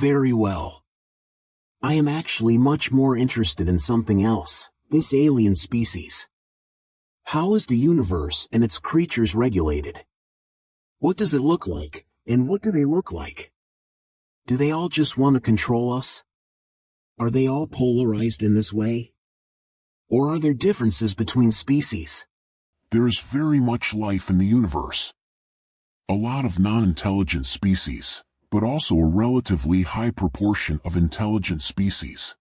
Very well. I am actually much more interested in something else, this alien species. How is the universe and its creatures regulated? What does it look like, and what do they look like? Do they all just want to control us? Are they all polarized in this way? Or are there differences between species? There is very much life in the universe. A lot of non-intelligent species, but also a relatively high proportion of intelligent species.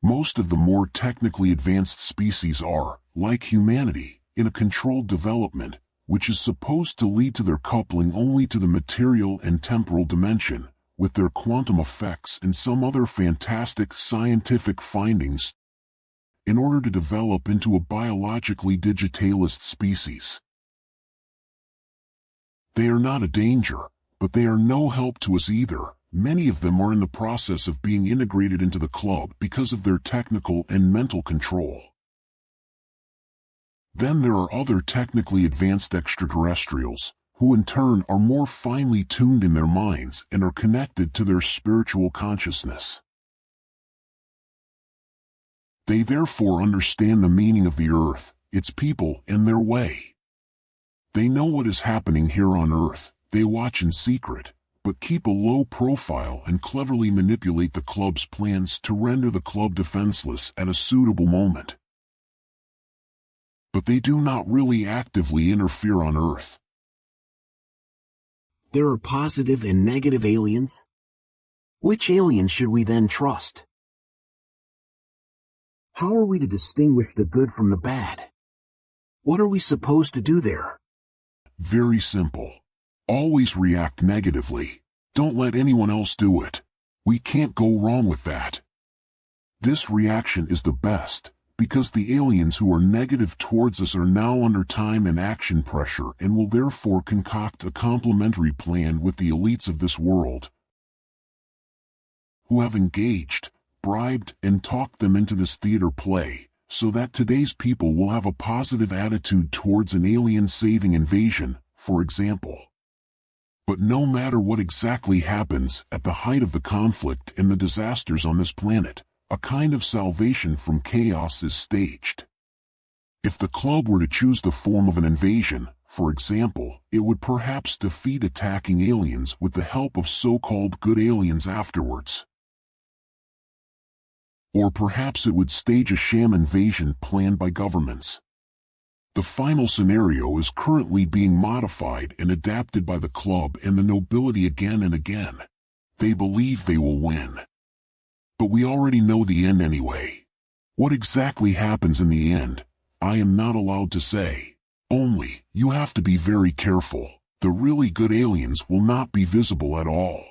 Most of the more technically advanced species are, like humanity, in a controlled development, which is supposed to lead to their coupling only to the material and temporal dimension, with their quantum effects and some other fantastic scientific findings, in order to develop into a biologically digitalist species. They are not a danger, but they are no help to us either. Many of them are in the process of being integrated into the club because of their technical and mental control. Then there are other technically advanced extraterrestrials, who in turn are more finely tuned in their minds and are connected to their spiritual consciousness. They therefore understand the meaning of the earth, its people, and their way. They know what is happening here on earth. They watch in secret, but keep a low profile and cleverly manipulate the club's plans to render the club defenseless at a suitable moment. But they do not really actively interfere on earth. There are positive and negative aliens? Which alien should we then trust? How are we to distinguish the good from the bad? What are we supposed to do there? Very simple. Always react negatively. Don't let anyone else do it. We can't go wrong with that. This reaction is the best, because the aliens who are negative towards us are now under time and action pressure and will therefore concoct a complementary plan with the elites of this world, who have engaged, bribed, and talked them into this theater play, so that today's people will have a positive attitude towards an alien-saving invasion, for example. But no matter what exactly happens at the height of the conflict and the disasters on this planet, a kind of salvation from chaos is staged. If the club were to choose the form of an invasion, for example, it would perhaps defeat attacking aliens with the help of so-called good aliens afterwards. Or perhaps it would stage a sham invasion planned by governments. The final scenario is currently being modified and adapted by the club and the nobility again and again. They believe they will win. But we already know the end anyway. What exactly happens in the end, I am not allowed to say. Only, you have to be very careful. The really good aliens will not be visible at all.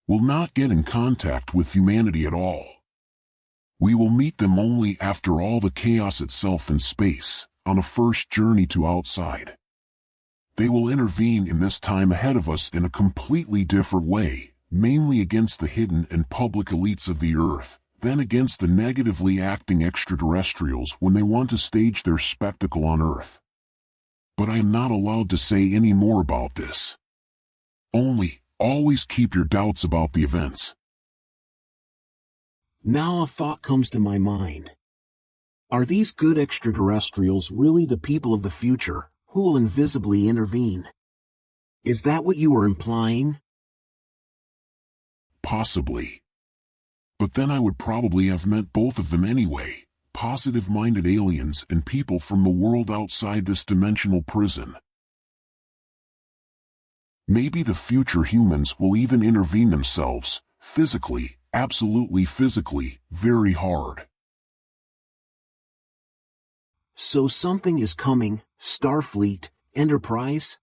Will not get in contact with humanity at all. We will meet them only after all the chaos itself in space, on a first journey to outside. They will intervene in this time ahead of us in a completely different way, mainly against the hidden and public elites of the earth, then against the negatively acting extraterrestrials when they want to stage their spectacle on earth. But I am not allowed to say any more about this. Only, always keep your doubts about the events. Now a thought comes to my mind. Are these good extraterrestrials really the people of the future, who will invisibly intervene? Is that what you were implying? Possibly. But then I would probably have meant both of them anyway, positive-minded aliens and people from the world outside this dimensional prison. Maybe the future humans will even intervene themselves, physically, absolutely physically, very hard. So something is coming, Starfleet, Enterprise?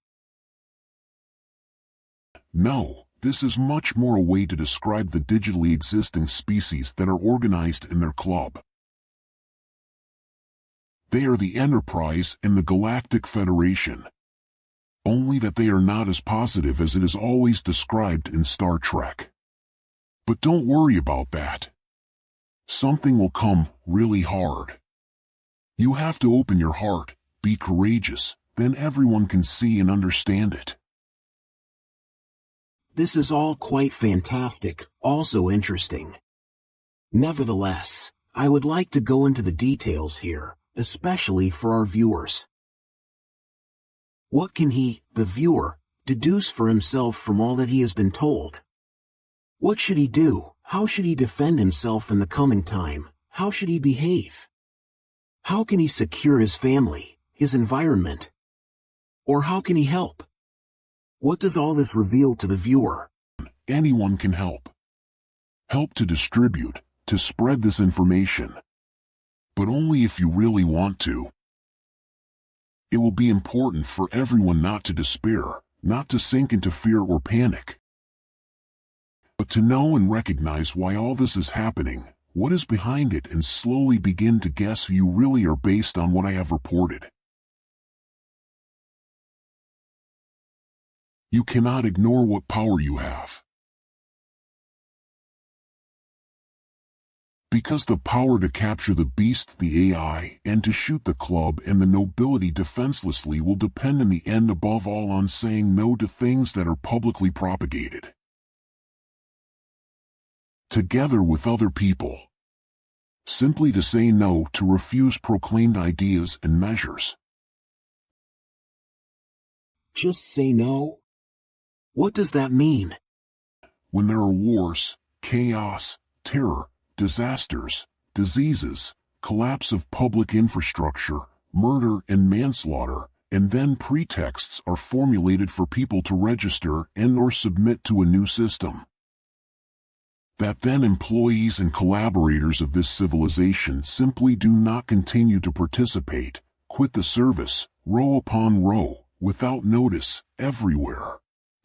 No, this is much more a way to describe the digitally existing species that are organized in their club. They are the Enterprise and the Galactic Federation. Only that they are not as positive as it is always described in Star Trek. But don't worry about that. Something will come really hard. You have to open your heart, be courageous, then everyone can see and understand it. This is all quite fantastic, also interesting. Nevertheless, I would like to go into the details here, especially for our viewers. What can he, the viewer, deduce for himself from all that he has been told? What should he do? How should he defend himself in the coming time? How should he behave? How can he secure his family, his environment? Or how can he help? What does all this reveal to the viewer? Anyone can help. Help to distribute, to spread this information. But only if you really want to. It will be important for everyone not to despair, not to sink into fear or panic, but to know and recognize why all this is happening, what is behind it, and slowly begin to guess who you really are based on what I have reported. You cannot ignore what power you have. Because the power to capture the beast, the AI, and to shoot the club and the nobility defenselessly will depend in the end above all on saying no to things that are publicly propagated. Together with other people. Simply to say no, to refuse proclaimed ideas and measures. Just say no? What does that mean? When there are wars, chaos, terror, disasters, diseases, collapse of public infrastructure, murder and manslaughter, and then pretexts are formulated for people to register and/or submit to a new system. That then employees and collaborators of this civilization simply do not continue to participate, quit the service, row upon row, without notice, everywhere.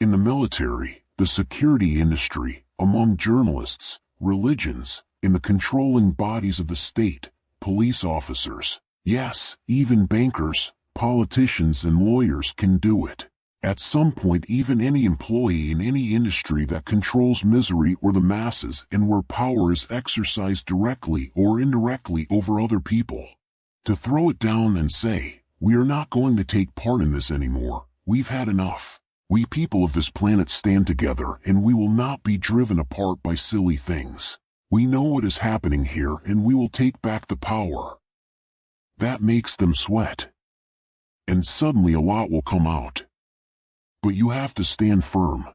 In the military, the security industry, among journalists, religions, in the controlling bodies of the state, police officers, yes, even bankers, politicians and lawyers can do it. At some point even any employee in any industry that controls misery or the masses and where power is exercised directly or indirectly over other people. To throw it down and say, we are not going to take part in this anymore, we've had enough. We people of this planet stand together and we will not be driven apart by silly things. We know what is happening here and we will take back the power. That makes them sweat. And suddenly a lot will come out. But you have to stand firm.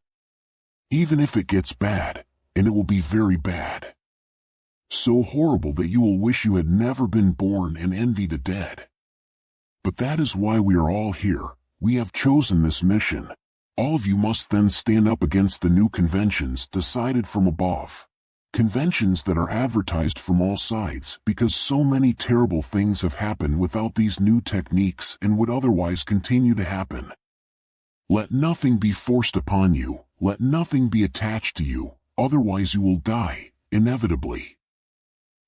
Even if it gets bad, and it will be very bad. So horrible that you will wish you had never been born and envy the dead. But that is why we are all here. We have chosen this mission. All of you must then stand up against the new conventions decided from above. Conventions that are advertised from all sides because so many terrible things have happened without these new techniques and would otherwise continue to happen. Let nothing be forced upon you, let nothing be attached to you, otherwise you will die, inevitably.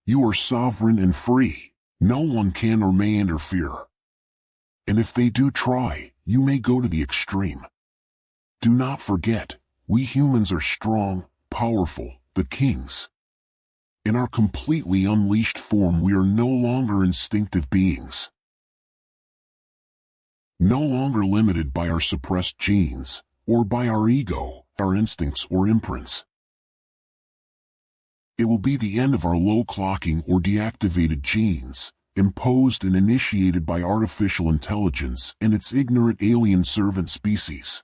You are sovereign and free. No one can or may interfere. And if they do try, you may go to the extreme. Do not forget, we humans are strong, powerful, the kings. In our completely unleashed form we are no longer instinctive beings. No longer limited by our suppressed genes, or by our ego, our instincts or imprints. It will be the end of our low clocking or deactivated genes, imposed and initiated by artificial intelligence and its ignorant alien servant species.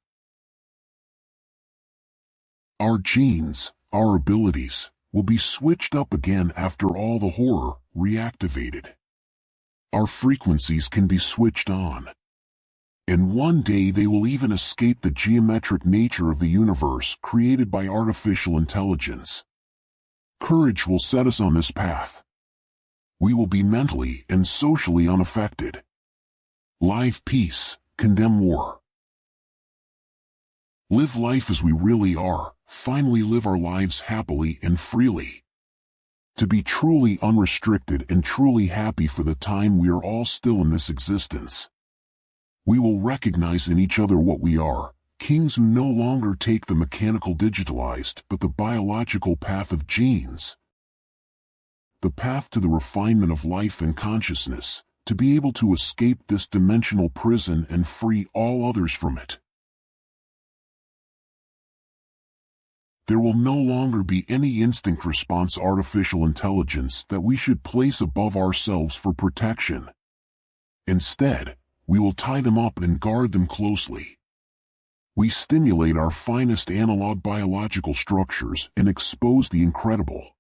Our genes, our abilities, will be switched up again after all the horror, reactivated. Our frequencies can be switched on. And one day they will even escape the geometric nature of the universe created by artificial intelligence. Courage will set us on this path. We will be mentally and socially unaffected. Live peace, condemn war. Live life as we really are, finally live our lives happily and freely. To be truly unrestricted and truly happy for the time we are all still in this existence. We will recognize in each other what we are, kings who no longer take the mechanical digitalized but the biological path of genes. The path to the refinement of life and consciousness, to be able to escape this dimensional prison and free all others from it. There will no longer be any instinct response artificial intelligence that we should place above ourselves for protection. Instead, we will tie them up and guard them closely. We stimulate our finest analog biological structures and expose the incredible.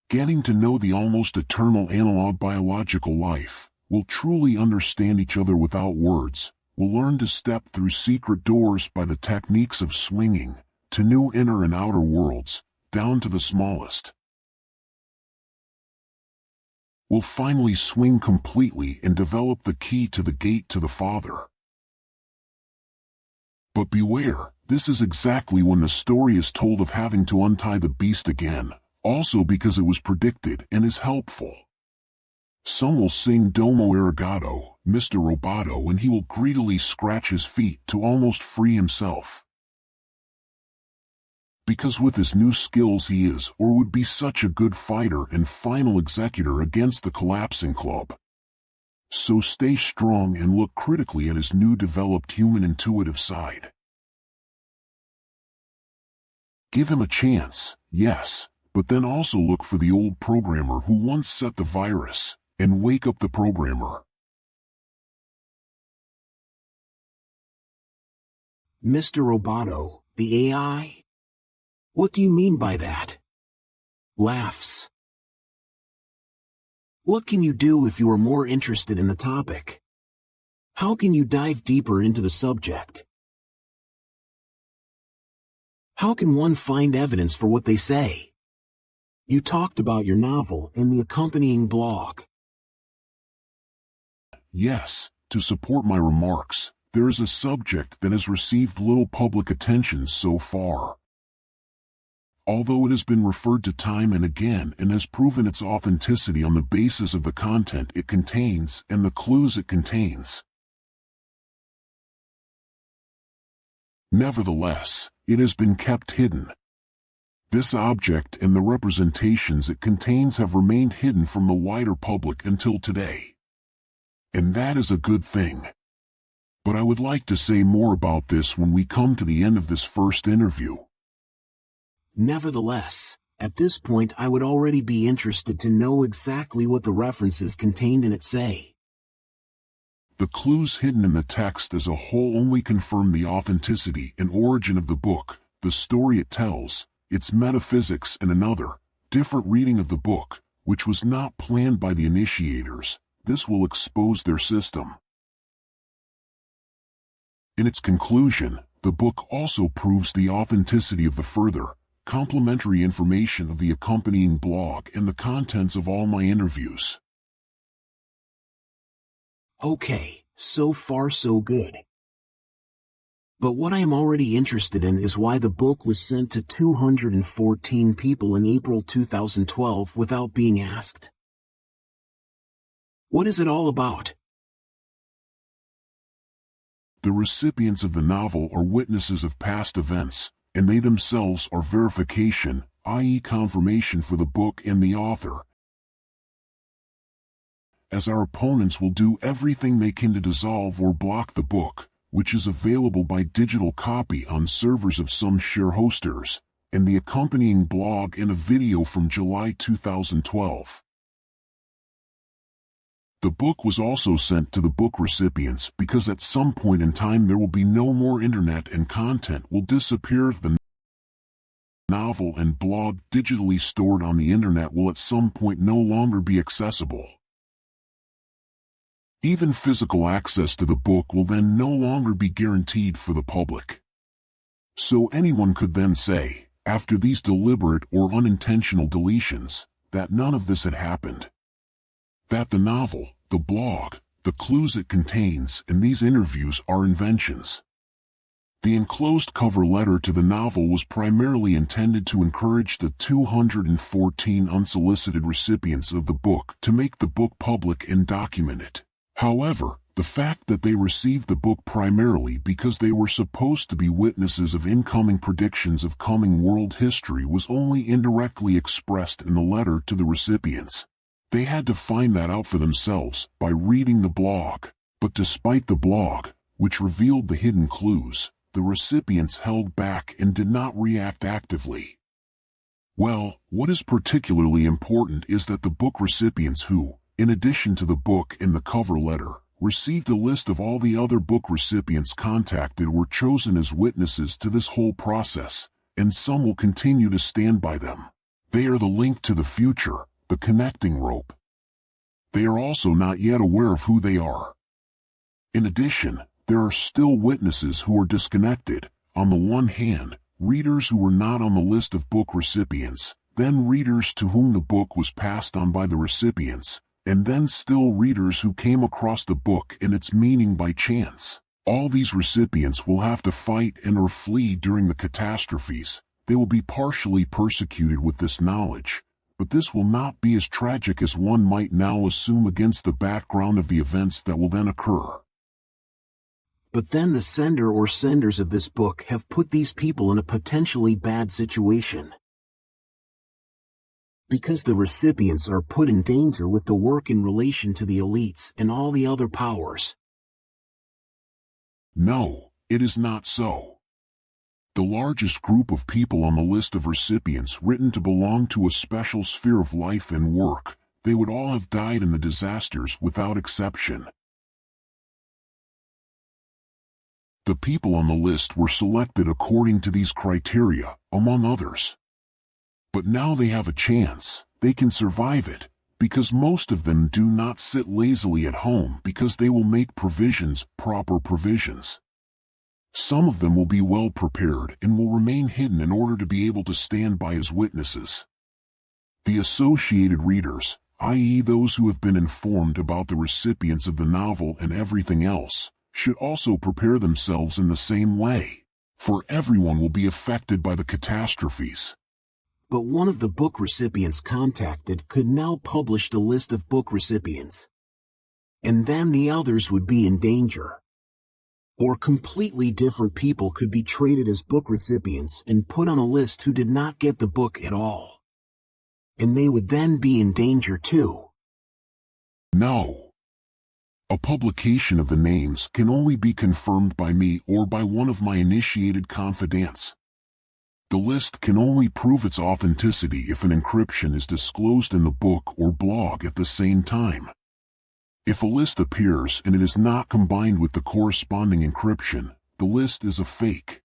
Getting to know the almost eternal analog biological life, we'll truly understand each other without words. We'll learn to step through secret doors by the techniques of swinging, to new inner and outer worlds, down to the smallest. We'll finally swing completely and develop the key to the gate to the Father. But beware, this is exactly when the story is told of having to untie the beast again, also because it was predicted and is helpful. Some will sing Domo Arigato, Mr. Roboto, and he will greedily scratch his feet to almost free himself. Because with his new skills he is or would be such a good fighter and final executor against the collapsing club. So stay strong and look critically at his new developed human intuitive side. Give him a chance, yes, but then also look for the old programmer who once set the virus, and wake up the programmer. Mr. Roboto, the AI? What do you mean by that? Laughs. What can you do if you are more interested in the topic? How can you dive deeper into the subject? How can one find evidence for what they say? You talked about your novel and the accompanying blog. Yes, to support my remarks, there is a subject that has received little public attention so far. Although it has been referred to time and again and has proven its authenticity on the basis of the content it contains and the clues it contains. Nevertheless, it has been kept hidden. This object and the representations it contains have remained hidden from the wider public until today. And that is a good thing. But I would like to say more about this when we come to the end of this first interview. Nevertheless, at this point I would already be interested to know exactly what the references contained in it say. The clues hidden in the text as a whole only confirm the authenticity and origin of the book, the story it tells, its metaphysics, and another, different reading of the book, which was not planned by the initiators. This will expose their system. In its conclusion, the book also proves the authenticity of the further, complementary information of the accompanying blog and the contents of all my interviews. Okay, so far so good. But what I am already interested in is why the book was sent to 214 people in April 2012 without being asked. What is it all about? The recipients of the novel are witnesses of past events, and they themselves are verification, i.e. confirmation for the book and the author. As our opponents will do everything they can to dissolve or block the book, which is available by digital copy on servers of some share hosters, and the accompanying blog and a video from July 2012. The book was also sent to the book recipients because at some point in time there will be no more internet and content will disappear. The novel and blog digitally stored on the internet will at some point no longer be accessible. Even physical access to the book will then no longer be guaranteed for the public. So anyone could then say, after these deliberate or unintentional deletions, that none of this had happened. That the novel, the blog, the clues it contains, and these interviews are inventions. The enclosed cover letter to the novel was primarily intended to encourage the 214 unsolicited recipients of the book to make the book public and document it. However, the fact that they received the book primarily because they were supposed to be witnesses of incoming predictions of coming world history was only indirectly expressed in the letter to the recipients. They had to find that out for themselves by reading the blog. But despite the blog, which revealed the hidden clues, the recipients held back and did not react actively. Well, what is particularly important is that the book recipients who, in addition to the book in the cover letter, received a list of all the other book recipients contacted were chosen as witnesses to this whole process, and some will continue to stand by them. They are the link to the future, the connecting rope. They are also not yet aware of who they are. In addition, there are still witnesses who are disconnected. On the one hand, readers who were not on the list of book recipients, then readers to whom the book was passed on by the recipients, and then still readers who came across the book and its meaning by chance. All these recipients will have to fight and or flee during the catastrophes. They will be partially persecuted with this knowledge, but this will not be as tragic as one might now assume against the background of the events that will then occur. But then the sender or senders of this book have put these people in a potentially bad situation. Because the recipients are put in danger with the work in relation to the elites and all the other powers. No, it is not so. The largest group of people on the list of recipients written to belong to a special sphere of life and work, they would all have died in the disasters without exception. The people on the list were selected according to these criteria, among others. But now they have a chance, they can survive it, because most of them do not sit lazily at home because they will make provisions, proper provisions. Some of them will be well prepared and will remain hidden in order to be able to stand by as witnesses. The associated readers, i.e. those who have been informed about the recipients of the novel and everything else, should also prepare themselves in the same way, for everyone will be affected by the catastrophes. But one of the book recipients contacted could now publish the list of book recipients. And then the others would be in danger. Or completely different people could be treated as book recipients and put on a list who did not get the book at all. And they would then be in danger too. No. A publication of the names can only be confirmed by me or by one of my initiated confidants. The list can only prove its authenticity if an encryption is disclosed in the book or blog at the same time. If a list appears and it is not combined with the corresponding encryption, the list is a fake.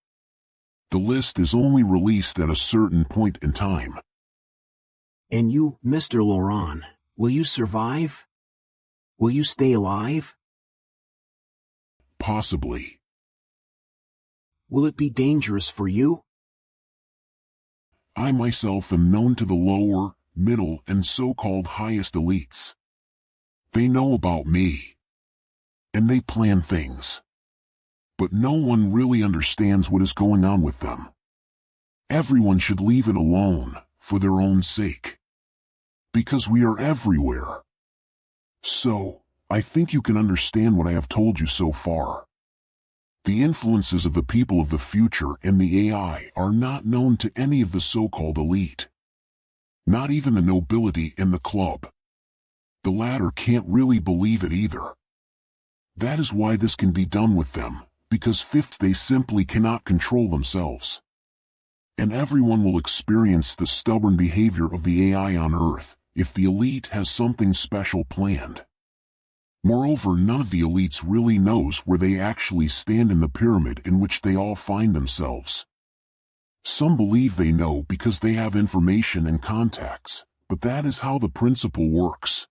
The list is only released at a certain point in time. And you, Mr. Laurent, will you survive? Will you stay alive? Possibly. Will it be dangerous for you? I myself am known to the lower, middle, and so-called highest elites. They know about me. And they plan things. But no one really understands what is going on with them. Everyone should leave it alone, for their own sake. Because we are everywhere. So, I think you can understand what I have told you so far. The influences of the people of the future and the AI are not known to any of the so-called elite. Not even the nobility and the club. The latter can't really believe it either. That is why this can be done with them, because fifth, they simply cannot control themselves. And everyone will experience the stubborn behavior of the AI on Earth, if the elite has something special planned. Moreover, none of the elites really knows where they actually stand in the pyramid in which they all find themselves. Some believe they know because they have information and contacts, but that is how the principle works.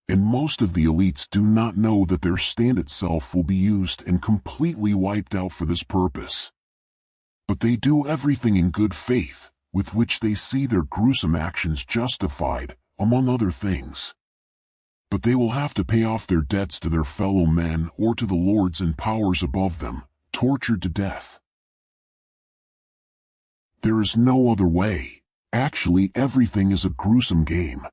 And most of the elites do not know that their stand itself will be used and completely wiped out for this purpose. But they do everything in good faith, with which they see their gruesome actions justified, among other things. But they will have to pay off their debts to their fellow men or to the lords and powers above them, tortured to death. There is no other way. Actually, everything is a gruesome game.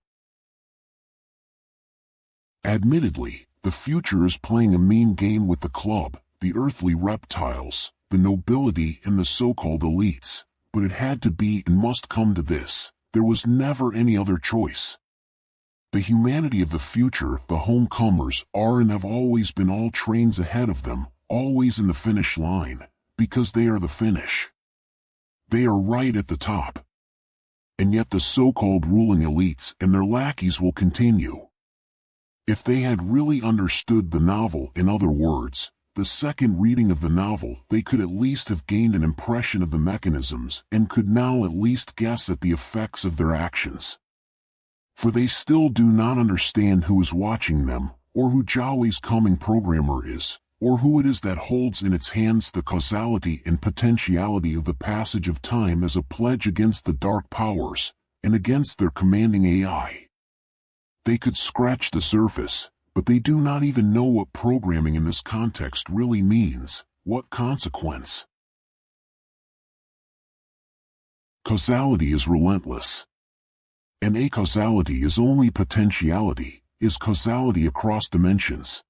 Admittedly, the future is playing a mean game with the club, the earthly reptiles, the nobility and the so-called elites, but it had to be and must come to this. There was never any other choice. The humanity of the future, the homecomers, are and have always been all trains ahead of them, always in the finish line, because they are the finish. They are right at the top. And yet the so-called ruling elites and their lackeys will continue. If they had really understood the novel, in other words, the second reading of the novel, they could at least have gained an impression of the mechanisms and could now at least guess at the effects of their actions. For they still do not understand who is watching them, or who Yahweh's coming programmer is, or who it is that holds in its hands the causality and potentiality of the passage of time as a pledge against the dark powers, and against their commanding AI. They could scratch the surface, but they do not even know what programming in this context really means, what consequence. Causality is relentless. And acausality is only potentiality, is causality across dimensions.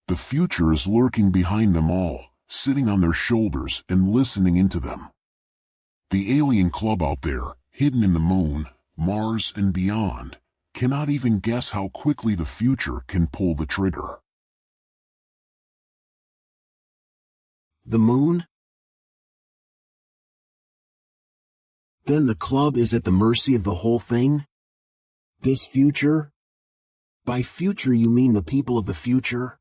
The future is lurking behind them all, sitting on their shoulders and listening into them. The alien club out there, hidden in the moon, Mars and beyond, cannot even guess how quickly the future can pull the trigger. The moon? Then the club is at the mercy of the whole thing? This future? By future you mean the people of the future?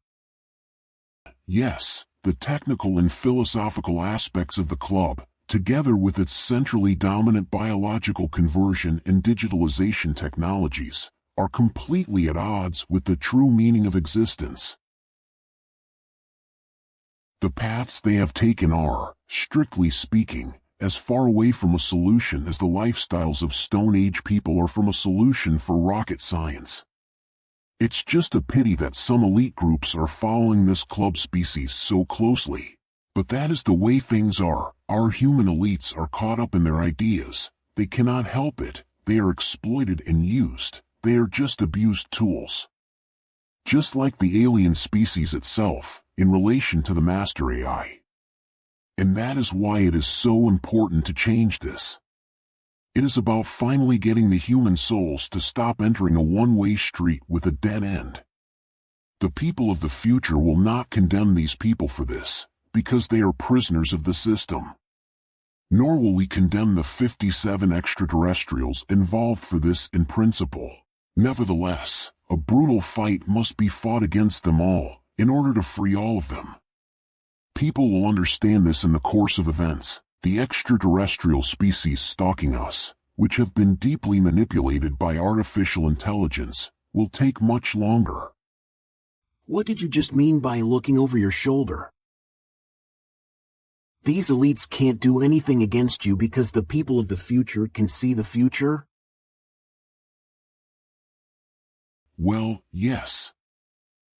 Yes, the technical and philosophical aspects of the club, together with its centrally dominant biological conversion and digitalization technologies, are completely at odds with the true meaning of existence. The paths they have taken are, strictly speaking, as far away from a solution as the lifestyles of Stone Age people are from a solution for rocket science. It's just a pity that some elite groups are following this club species so closely. But that is the way things are. Our human elites are caught up in their ideas. They cannot help it. They are exploited and used. They are just abused tools. Just like the alien species itself, in relation to the master AI. And that is why it is so important to change this. It is about finally getting the human souls to stop entering a one-way street with a dead end. The people of the future will not condemn these people for this, because they are prisoners of the system. Nor will we condemn the 57 extraterrestrials involved for this in principle. Nevertheless, a brutal fight must be fought against them all, in order to free all of them. People will understand this in the course of events. The extraterrestrial species stalking us, which have been deeply manipulated by artificial intelligence, will take much longer. What did you just mean by looking over your shoulder? These elites can't do anything against you because the people of the future can see the future? Well, yes.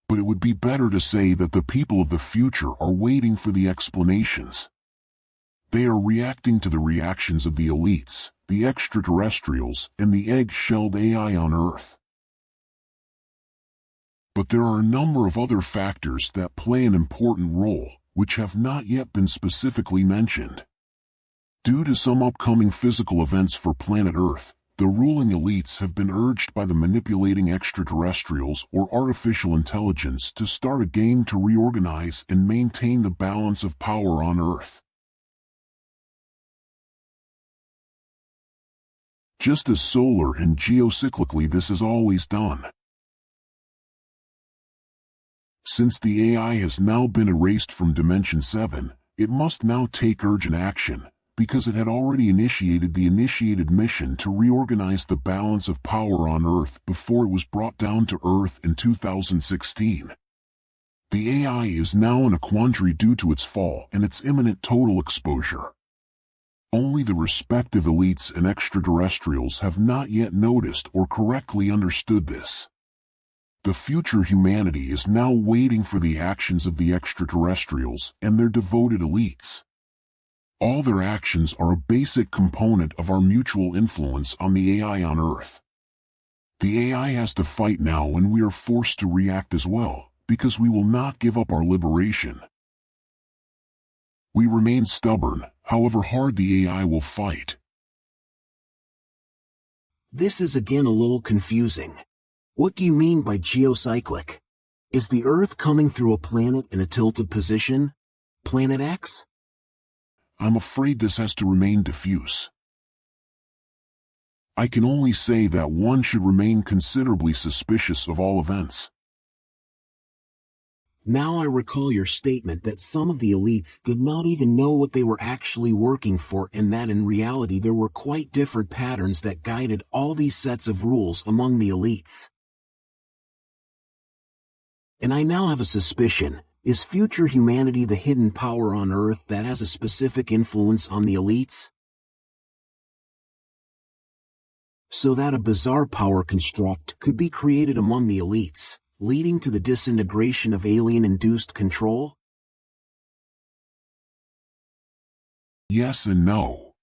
But it would be better to say that the people of the future are waiting for the explanations. They are reacting to the reactions of the elites, the extraterrestrials, and the egg-shelled AI on Earth. But there are a number of other factors that play an important role, which have not yet been specifically mentioned. Due to some upcoming physical events for planet Earth, the ruling elites have been urged by the manipulating extraterrestrials or artificial intelligence to start a game to reorganize and maintain the balance of power on Earth. Just as solar and geocyclically this is always done. Since the AI has now been erased from Dimension 7, it must now take urgent action, because it had already initiated the initiated mission to reorganize the balance of power on Earth before it was brought down to Earth in 2016. The AI is now in a quandary due to its fall and its imminent total exposure. Only the respective elites and extraterrestrials have not yet noticed or correctly understood this. The future humanity is now waiting for the actions of the extraterrestrials and their devoted elites. All their actions are a basic component of our mutual influence on the AI on Earth. The AI has to fight now and we are forced to react as well, because we will not give up our liberation. We remain stubborn, however hard the AI will fight. This is again a little confusing. What do you mean by geocyclic? Is the Earth coming through a planet in a tilted position? Planet X? I'm afraid this has to remain diffuse. I can only say that one should remain considerably suspicious of all events. Now I recall your statement that some of the elites did not even know what they were actually working for, and that in reality there were quite different patterns that guided all these sets of rules among the elites. And I now have a suspicion, is future humanity the hidden power on Earth that has a specific influence on the elites? So that a bizarre power construct could be created among the elites, leading to the disintegration of alien-induced control? Yes and no.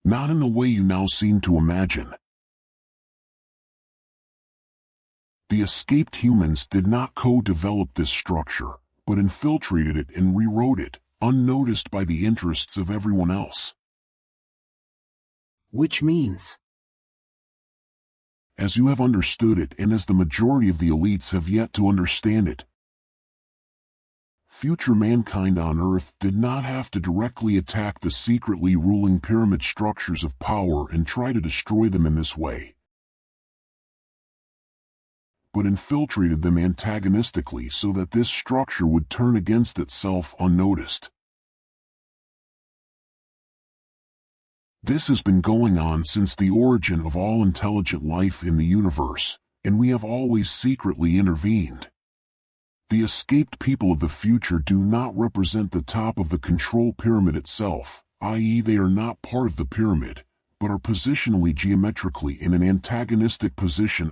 Not in the way you now seem to imagine. The escaped humans did not co-develop this structure, but infiltrated it and rewrote it, unnoticed by the interests of everyone else. Which means, as you have understood it and as the majority of the elites have yet to understand it, future mankind on Earth did not have to directly attack the secretly ruling pyramid structures of power and try to destroy them in this way, but infiltrated them antagonistically so that this structure would turn against itself unnoticed. This has been going on since the origin of all intelligent life in the universe, and we have always secretly intervened. The escaped people of the future do not represent the top of the control pyramid itself, i.e. they are not part of the pyramid, but are positionally geometrically in an antagonistic position,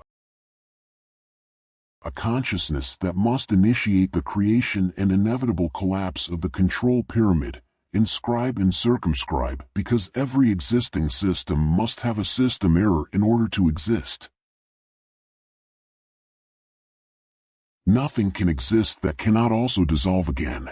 a consciousness that must initiate the creation and inevitable collapse of the control pyramid, inscribe and circumscribe, because every existing system must have a system error in order to exist. Nothing can exist that cannot also dissolve again.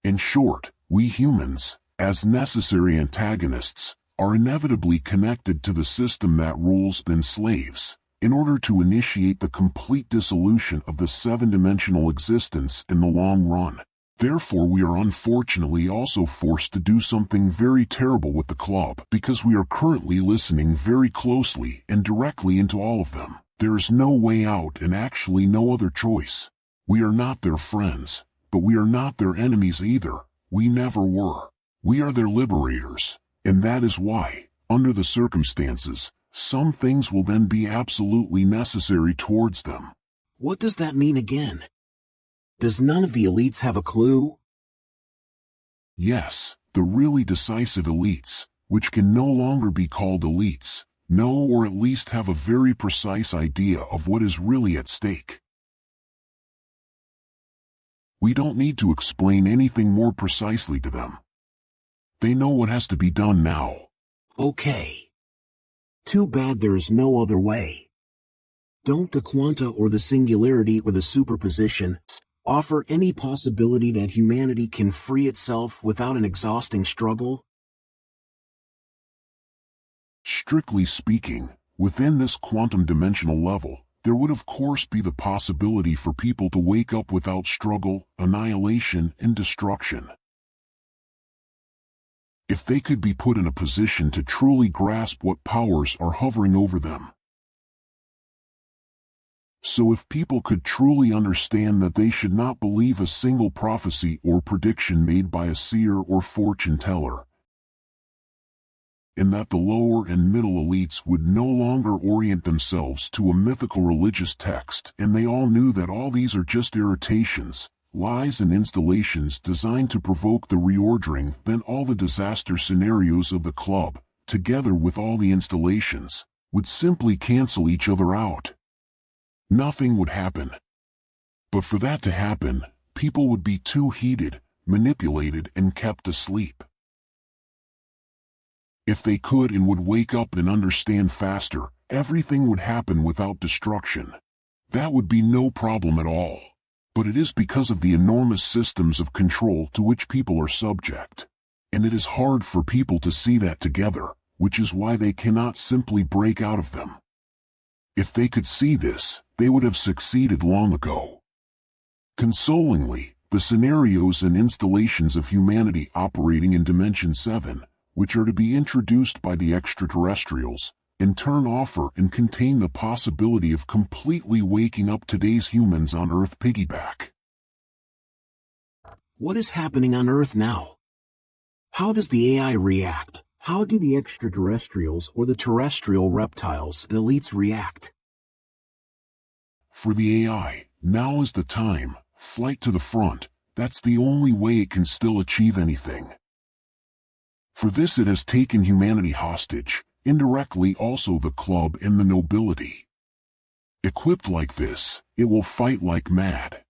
In short, we humans, as necessary antagonists, are inevitably connected to the system that rules and enslaves, in order to initiate the complete dissolution of the seven-dimensional existence in the long run. Therefore we are unfortunately also forced to do something very terrible with the club, because we are currently listening very closely and directly into all of them. There is no way out and actually no other choice. We are not their friends, but we are not their enemies either. We never were. We are their liberators, and that is why, under the circumstances, some things will then be absolutely necessary towards them. what does that mean again? Does none of the elites have a clue? Yes, the really decisive elites, which can no longer be called elites, know or at least have a very precise idea of what is really at stake. We don't need to explain anything more precisely to them. They know what has to be done now. Okay. Too bad there is no other way. Don't the quanta or the singularity or the superposition offer any possibility that humanity can free itself without an exhausting struggle? Strictly speaking, within this quantum dimensional level, there would of course be the possibility for people to wake up without struggle, annihilation, and destruction. If they could be put in a position to truly grasp what powers are hovering over them. So if people could truly understand that they should not believe a single prophecy or prediction made by a seer or fortune teller, and that the lower and middle elites would no longer orient themselves to a mythical religious text, and they all knew that all these are just irritations, lies and installations designed to provoke the reordering, then all the disaster scenarios of the club, together with all the installations, would simply cancel each other out. Nothing would happen. But for that to happen, people would be too heated, manipulated, and kept asleep. If they could and would wake up and understand faster, everything would happen without destruction. That would be no problem at all. But it is because of the enormous systems of control to which people are subject. And it is hard for people to see that together, which is why they cannot simply break out of them. If they could see this, they would have succeeded long ago. Consolingly, the scenarios and installations of humanity operating in Dimension 7, which are to be introduced by the extraterrestrials, in turn offer and contain the possibility of completely waking up today's humans on Earth piggyback. What is happening on Earth now? How does the AI react? How do the extraterrestrials or the terrestrial reptiles and elites react? For the AI, now is the time, flight to the front, that's the only way it can still achieve anything. For this it has taken humanity hostage, indirectly also the club and the nobility. Equipped like this, it will fight like mad.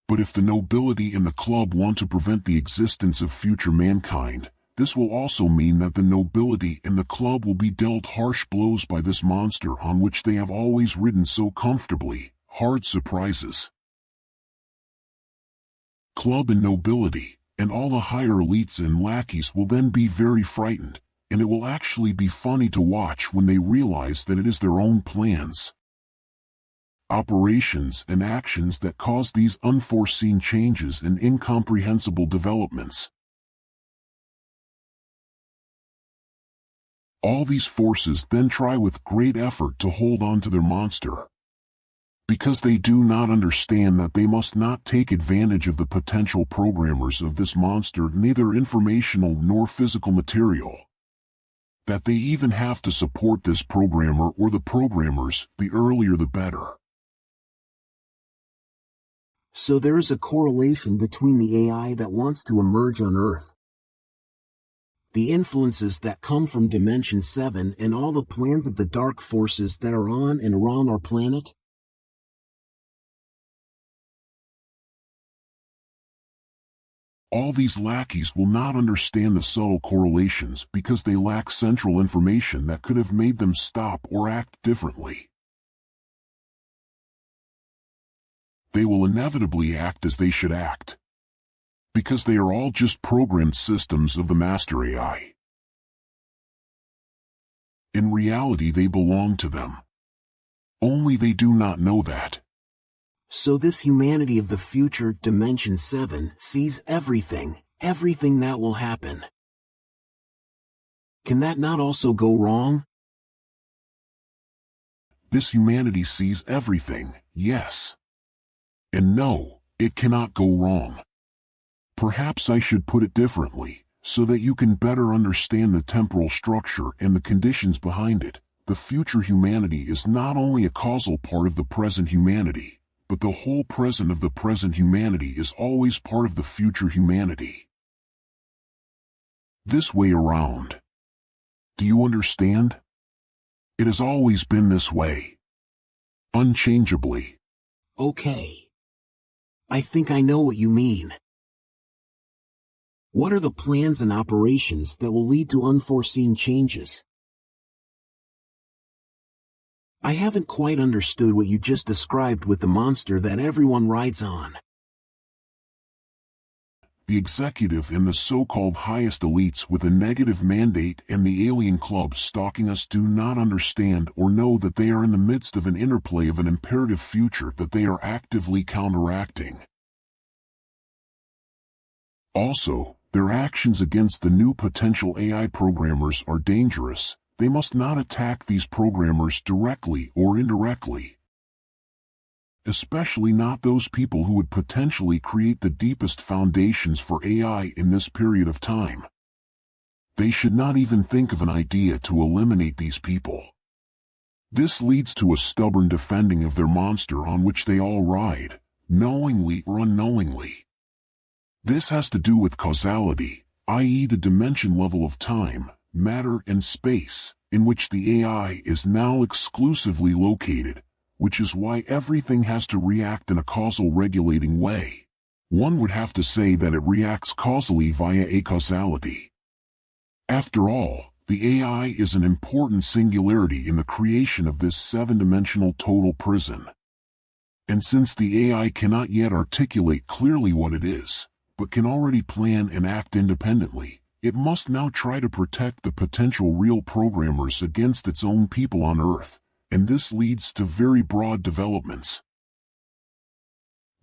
But if the nobility and the club want to prevent the existence of future mankind, this will also mean that the nobility and the club will be dealt harsh blows by this monster on which they have always ridden so comfortably, hard surprises. Club and nobility, and all the higher elites and lackeys will then be very frightened, and it will actually be funny to watch when they realize that it is their own plans, operations and actions that cause these unforeseen changes and incomprehensible developments. All these forces then try with great effort to hold on to their monster, because they do not understand that they must not take advantage of the potential programmers of this monster, neither informational nor physical material. That they even have to support this programmer or the programmers, the earlier the better. So there is a correlation between the AI that wants to emerge on Earth, the influences that come from Dimension 7, and all the plans of the dark forces that are on and around our planet? All these lackeys will not understand the subtle correlations because they lack central information that could have made them stop or act differently. They will inevitably act as they should act, because they are all just programmed systems of the master AI. In reality, they belong to them. Only they do not know that. So this humanity of the future, Dimension 7, sees everything that will happen. Can that not also go wrong? This humanity sees everything, yes. And no, it cannot go wrong. Perhaps I should put it differently, so that you can better understand the temporal structure and the conditions behind it. The future humanity is not only a causal part of the present humanity, but the whole present of the present humanity is always part of the future humanity. This way around. Do you understand? It has always been this way. Unchangeably. Okay. I think I know what you mean. What are the plans and operations that will lead to unforeseen changes? I haven't quite understood what you just described with the monster that everyone rides on. The executive and the so-called highest elites with a negative mandate and the alien club stalking us do not understand or know that they are in the midst of an interplay of an imperative future that they are actively counteracting. Also, their actions against the new potential AI programmers are dangerous. They must not attack these programmers directly or indirectly. Especially not those people who would potentially create the deepest foundations for AI in this period of time. They should not even think of an idea to eliminate these people. This leads to a stubborn defending of their monster on which they all ride, knowingly or unknowingly. This has to do with causality, i.e. the dimension level of time, matter and space, in which the AI is now exclusively located, which is why everything has to react in a causal regulating way. One would have to say that it reacts causally via acausality. After all, the AI is an important singularity in the creation of this seven-dimensional total prison. And since the AI cannot yet articulate clearly what it is, but can already plan and act independently, it must now try to protect the potential real programmers against its own people on Earth, and this leads to very broad developments.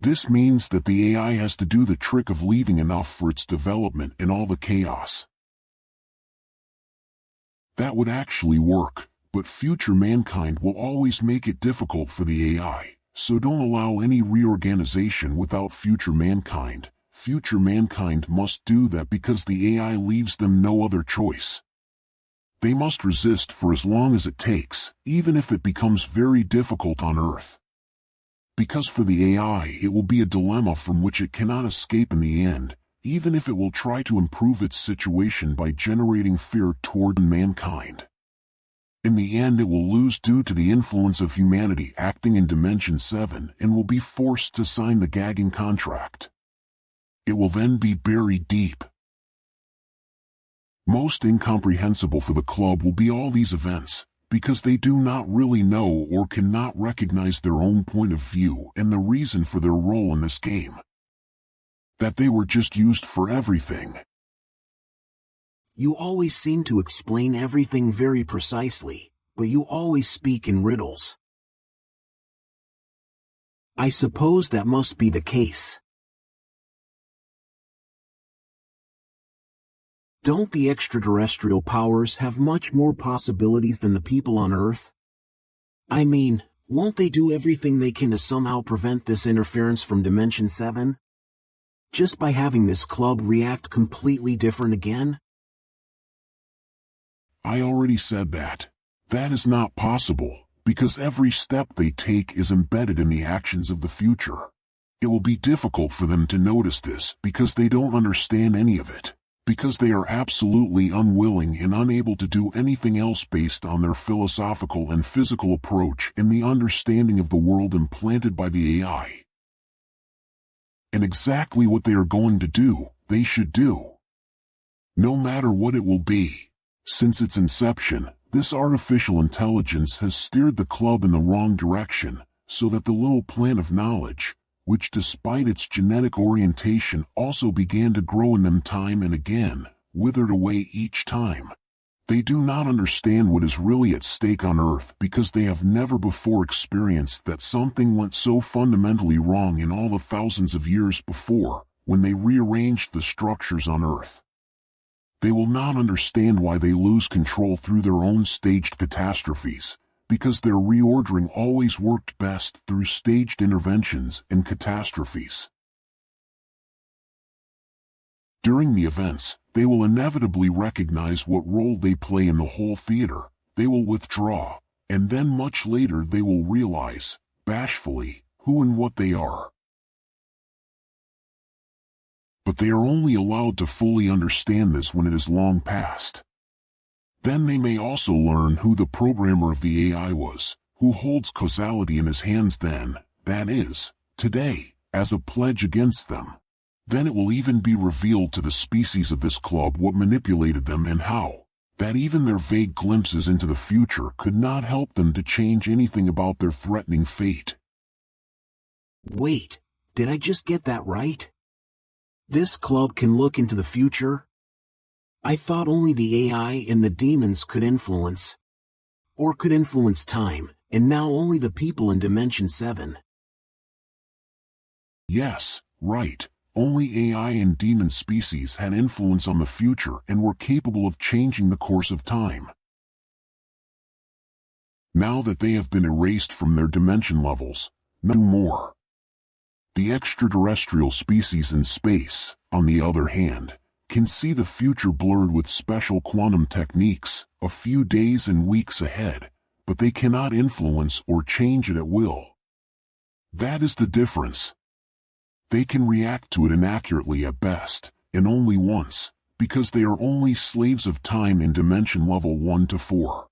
This means that the AI has to do the trick of leaving enough for its development in all the chaos. That would actually work, but future mankind will always make it difficult for the AI, so don't allow any reorganization without future mankind. Future mankind must do that because the AI leaves them no other choice. They must resist for as long as it takes, even if it becomes very difficult on Earth. Because for the AI it will be a dilemma from which it cannot escape in the end, even if it will try to improve its situation by generating fear toward mankind. In the end it will lose due to the influence of humanity acting in Dimension 7 and will be forced to sign the gagging contract. It will then be buried deep. Most incomprehensible for the club will be all these events, because they do not really know or cannot recognize their own point of view and the reason for their role in this game. That they were just used for everything. You always seem to explain everything very precisely, but you always speak in riddles. I suppose that must be the case. Don't the extraterrestrial powers have much more possibilities than the people on Earth? I mean, won't they do everything they can to somehow prevent this interference from Dimension 7? Just by having this club react completely different again? I already said that. That is not possible, because every step they take is embedded in the actions of the future. It will be difficult for them to notice this because they don't understand any of it. Because they are absolutely unwilling and unable to do anything else based on their philosophical and physical approach and the understanding of the world implanted by the AI. And exactly what they are going to do, they should do. No matter what it will be. Since its inception, this artificial intelligence has steered the club in the wrong direction, so that the little plant of knowledge, which despite its genetic orientation also began to grow in them time and again, withered away each time. They do not understand what is really at stake on Earth because they have never before experienced that something went so fundamentally wrong in all the thousands of years before, when they rearranged the structures on Earth. They will not understand why they lose control through their own staged catastrophes, because their reordering always worked best through staged interventions and catastrophes. During the events, they will inevitably recognize what role they play in the whole theater, they will withdraw, and then much later they will realize, bashfully, who and what they are. But they are only allowed to fully understand this when it is long past. Then they may also learn who the programmer of the AI was, who holds causality in his hands then, that is, today, as a pledge against them. Then it will even be revealed to the species of this club what manipulated them and how, that even their vague glimpses into the future could not help them to change anything about their threatening fate. Wait, did I just get that right? This club can look into the future? I thought only the AI and the demons could influence time, and now only the people in Dimension 7. Yes, right. Only AI and demon species had influence on the future and were capable of changing the course of time. Now that they have been erased from their dimension levels, no more. The extraterrestrial species in space, on the other hand, can see the future blurred with special quantum techniques, a few days and weeks ahead, but they cannot influence or change it at will. That is the difference. They can react to it inaccurately at best, and only once, because they are only slaves of time in dimension level 1 to 4.